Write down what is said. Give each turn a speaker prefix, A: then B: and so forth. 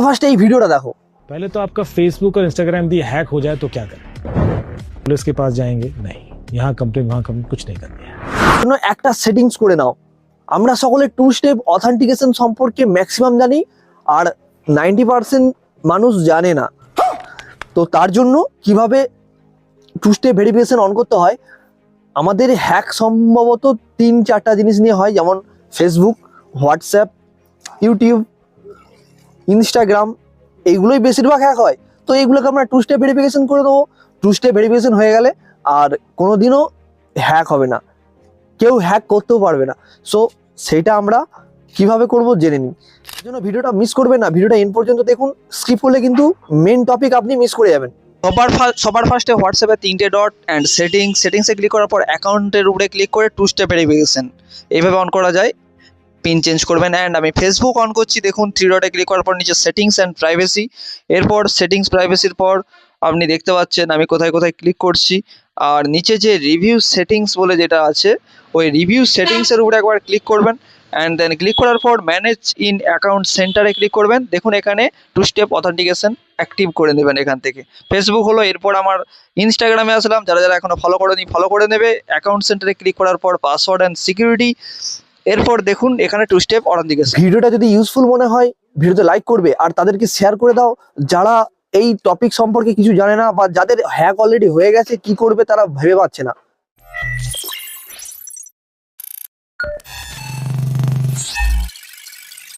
A: First এই ভিডিওটা দেখো।
B: पहले तो आपका फेसबुक और इंस्टाग्राम भी हैक हो जाए तो क्या करें? पुलिस के पास जाएंगे? नहीं, यहाँ कंप्लेन वहाँ कंप्लेन कुछ नहीं करनी है।
A: জন্য একটা সেটিংস করে নাও। আমরা সকলে 2 স্টেপ অথেন্টিকেশন সম্পর্কে ম্যাক্সিমাম জানি, আর 90% মানুষ জানে না। তো তার জন্য কিভাবে 2 স্টেপ ভেরিফিকেশন অন করতে হয়, আমাদের হ্যাক সম্ভবত 3-4টা জিনিস নিয়ে হয়, যেমন ফেসবুক, হোয়াটসঅ্যাপ, ইউটিউব, ইনস্টাগ্রাম, এইগুলোই বেশিরভাগ হ্যাক হয়। তো এইগুলোকে আমরা 2 স্টেপ ভেরিফিকেশন করে দেবো। 2 স্টেপ ভেরিফিকেশন হয়ে গেলে আর কোনোদিনও হ্যাক হবে না, কেউ হ্যাক করতেও পারবে না। সো সেটা আমরা কিভাবে করব জেনে নিই। এই জন্য ভিডিওটা মিস করবেন না, ভিডিওটা এন্ড পর্যন্ত দেখুন। স্কিপ করলে কিন্তু মেন টপিক আপনি মিস করে যাবেন।
C: সবার ফার্স্টে হোয়াটসঅ্যাপে 3টে ডট অ্যান্ড সেটিংসে ক্লিক করার পর অ্যাকাউন্টের উপরে ক্লিক করে 2 স্টেপ ভেরিফিকেশন এইভাবে অন করা যায়। পিন চেঞ্জ করবেন। অ্যান্ড আমি ফেসবুক অন করছি, দেখুন 3 ডটে ক্লিক করার পর নিচে সেটিংস অ্যান্ড প্রাইভেসি, এরপর সেটিংস প্রাইভেসির পর আপনি দেখতে পাচ্ছেন আমি কোথায় কোথায় ক্লিক করছি। আর নিচে যে রিভিউ সেটিংস বলে যেটা আছে, ওই রিভিউ সেটিংসের উপরে একবার ক্লিক করবেন। অ্যান্ড দেন ক্লিক করার পর ম্যানেজ ইন অ্যাকাউন্ট সেন্টারে ক্লিক করবেন। দেখুন এখানে 2 স্টেপ অথেন্টিকেশন অ্যাক্টিভ করে নেবেন এখান থেকে। ফেসবুক হলো, এরপর আমার ইনস্টাগ্রামে আসলাম, যারা যারা এখনো ফলো করেনি ফলো করে নেবে। অ্যাকাউন্ট সেন্টারে ক্লিক করার পর পাসওয়ার্ড অ্যান্ড সিকিউরিটি, এরপর দেখুন এখানে 2 স্টেপ অথেন্টিকেশন।
A: ভিডিওটা যদি ইউজফুল মনে হয় ভিডিওতে লাইক করবে, আর তাদেরকে শেয়ার করে দাও যারা এই টপিক সম্পর্কে কিছু জানে না, বা যাদের হ্যাক অলরেডি হয়ে গেছে কি করবে তারা ভেবে পাচ্ছে না।